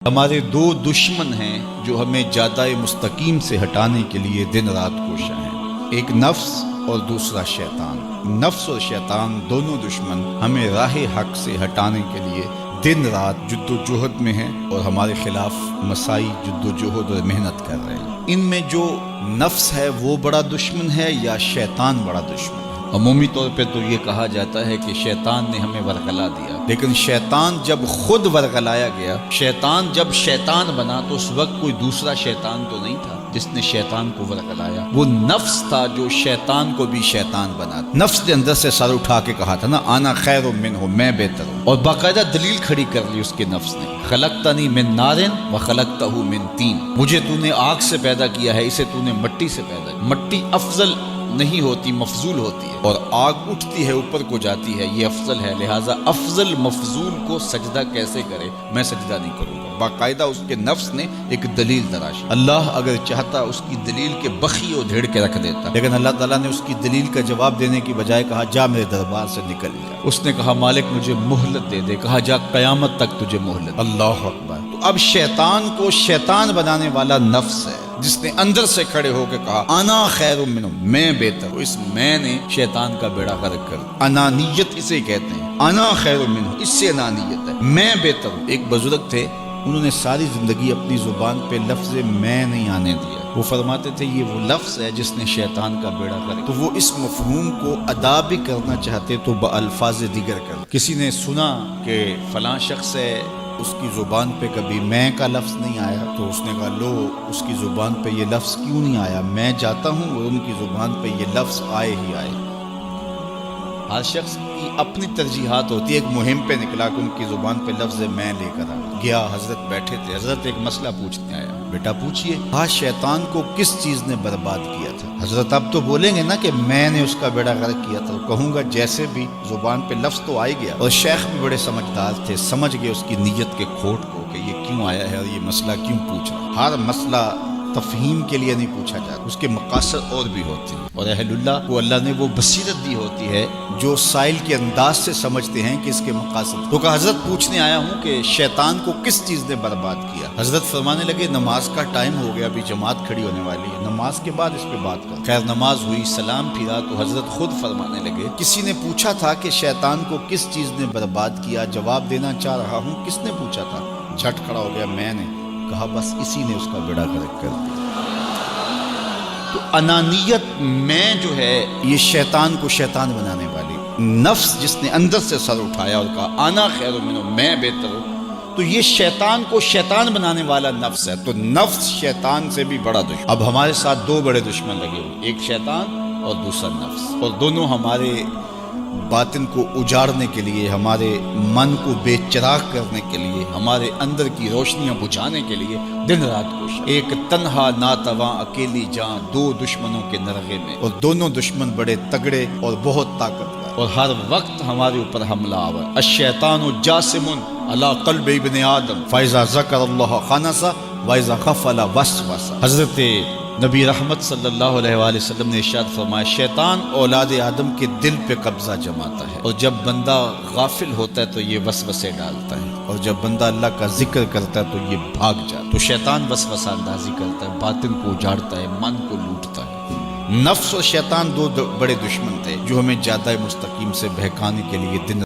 ہمارے دو دشمن ہیں جو ہمیں جادہ مستقیم سے ہٹانے کے لیے دن رات کوشاں ہیں، ایک نفس اور دوسرا شیطان۔ نفس اور شیطان دونوں دشمن ہمیں راہ حق سے ہٹانے کے لیے دن رات جد و جہد میں ہیں اور ہمارے خلاف مساعی جد و جہد اور محنت کر رہے ہیں۔ ان میں جو نفس ہے وہ بڑا دشمن ہے یا شیطان بڑا دشمن ہے؟ عمومی طور پہ تو یہ کہا جاتا ہے کہ شیطان نے ہمیں ورغلا دیا، لیکن شیطان جب خود ورغلایا گیا، شیطان جب شیطان بنا تو اس وقت کوئی دوسرا شیطان تو نہیں تھا جس نے شیطان کو ورغلایا، وہ نفس تھا جو شیطان کو بھی شیطان بنا۔ نفس نے اندر سے سر اٹھا کے کہا تھا نا، آنا خیر منہ، میں بہتر ہوں، اور باقاعدہ دلیل کھڑی کر لی اس کے نفس نے، خلقتنی من نار وخلقتہ من طین، مجھے تو نے آگ سے پیدا کیا ہے، اسے تو نے مٹی سے پیدا کیا۔ مٹی افضل نہیں ہوتی، مفضول ہوتی ہے، اور آگ اٹھتی ہے اوپر کو جاتی ہے، یہ افضل ہے، لہٰذا افضل مفضول کو سجدہ کیسے کرے، میں سجدہ نہیں کروں گا۔ باقاعدہ اس کے نفس نے ایک دلیل تراشی۔ اللہ اگر چاہتا اس کی دلیل کے بخی و دھیڑ کے رکھ دیتا، لیکن اللہ تعالیٰ نے اس کی دلیل کا جواب دینے کی بجائے کہا جا میرے دربار سے نکل جا۔ اس نے کہا مالک مجھے مہلت دے دے، کہا جا قیامت تک تجھے مہلت۔ اللہ اکبر۔ تو اب شیطان کو شیطان بنانے والا نفس ہے جس نے اندر سے کھڑے ہو کے کہا انا خیر منہ، میں بہتر ہوں۔ اس میں نے شیطان کا بیڑا غرق کر دیا۔ انانیت اسے کہتے ہیں، انا خیر منہ، اس سے انانیت ہے، میں بہتر ہوں۔ ایک بزرگ تھے، انہوں نے ساری زندگی اپنی زبان پہ لفظ میں نہیں آنے دیا۔ وہ فرماتے تھے یہ وہ لفظ ہے جس نے شیطان کا بیڑا غرق۔ تو وہ اس مفہوم کو ادا بھی کرنا چاہتے تو بالفاظ دیگر کر۔ کسی نے سنا کہ فلاں شخص ہے، اس کی زبان پہ کبھی میں کا لفظ نہیں آیا، تو اس نے کہا لو اس کی زبان پہ یہ لفظ کیوں نہیں آیا، میں جاتا ہوں اور ان کی زبان پہ یہ لفظ آئے ہی آئے۔ ہر شخص کی اپنی ترجیحات ہوتی ہے۔ ایک مہم پہ نکلا کہ ان کی زبان پہ لفظ میں لے کر آیا، گیا، حضرت بیٹھے تھے، حضرت ایک مسئلہ پوچھنے آیا، بیٹا پوچھئے۔ ہاں شیطان کو کس چیز نے برباد کیا تھا؟ حضرت اب تو بولیں گے نا کہ میں نے اس کا بیڑا غرق کیا تھا، کہوں گا جیسے بھی زبان پہ لفظ تو آ گیا۔ اور شیخ بھی بڑے سمجھدار تھے، سمجھ گئے اس کی نیت کے کھوٹ کو کہ یہ کیوں آیا ہے اور یہ مسئلہ کیوں پوچھ رہا ہے۔ ہر مسئلہ تفہیم کے لیے نہیں پوچھا جاتا، اس کے مقاصد اور بھی ہوتے ہیں، اور اہل اللہ کو اللہ نے وہ بصیرت دی ہوتی ہے جو سائل کے انداز سے سمجھتے ہیں کہ اس کے مقاصد۔ تو کہا حضرت پوچھنے آیا ہوں کہ شیطان کو کس چیز نے برباد کیا؟ حضرت فرمانے لگے نماز کا ٹائم ہو گیا، ابھی جماعت کھڑی ہونے والی ہے، نماز کے بعد اس پہ بات کر۔ خیر نماز ہوئی، سلام پھرا تو حضرت خود فرمانے لگے کسی نے پوچھا تھا کہ شیطان کو کس چیز نے برباد کیا، جواب دینا چاہ رہا ہوں، کس نے پوچھا تھا؟ جھٹ کھڑا ہو گیا میں نے۔ کہا بس اسی نے اس کا بیڑا غرق کر دیا۔ تو انانیت میں جو ہے یہ شیطان کو شیطان بنانے والی، نفس جس نے اندر سے سر اٹھایا اور کہا انا خیر منہ، میں بہتر ہوں، تو یہ شیطان کو شیطان بنانے والا نفس ہے۔ تو نفس شیطان سے بھی بڑا دشمن۔ اب ہمارے ساتھ دو بڑے دشمن لگے ہوئے، ایک شیطان اور دوسرا نفس، اور دونوں ہمارے باطن کو اجاڑنے کے لیے، ہمارے من کو بے چراغ کرنے کے لیے، ہمارے اندر کی روشنیاں بجھانے کے لیے دن رات کوشش۔ ایک تنہا ناتواں اکیلی جان، دو دشمنوں کے نرغے میں، اور دونوں دشمن بڑے تگڑے اور بہت طاقتور، اور ہر وقت ہمارے اوپر حملہ آور۔ الشیطان جاسم علی قلب ابن آدم فاذا ذکر اللہ خنس واذا غفل وسوس۔ حضرت نبی رحمت صلی اللہ علیہ وآلہ وسلم نے ارشاد فرمایا شیطان اولاد آدم کے دل پہ قبضہ جماتا ہے، اور جب بندہ غافل ہوتا ہے تو یہ وسوسے ڈالتا ہے، اور جب بندہ اللہ کا ذکر کرتا ہے تو یہ بھاگ جاتا ہے۔ تو شیطان وسوسہ اندازی کرتا ہے، باطن کو اجاڑتا ہے، من کو لوٹتا ہے۔ نفس اور شیطان دو بڑے دشمن تھے جو ہمیں جادہ مستقیم سے بہکانے کے لیے دن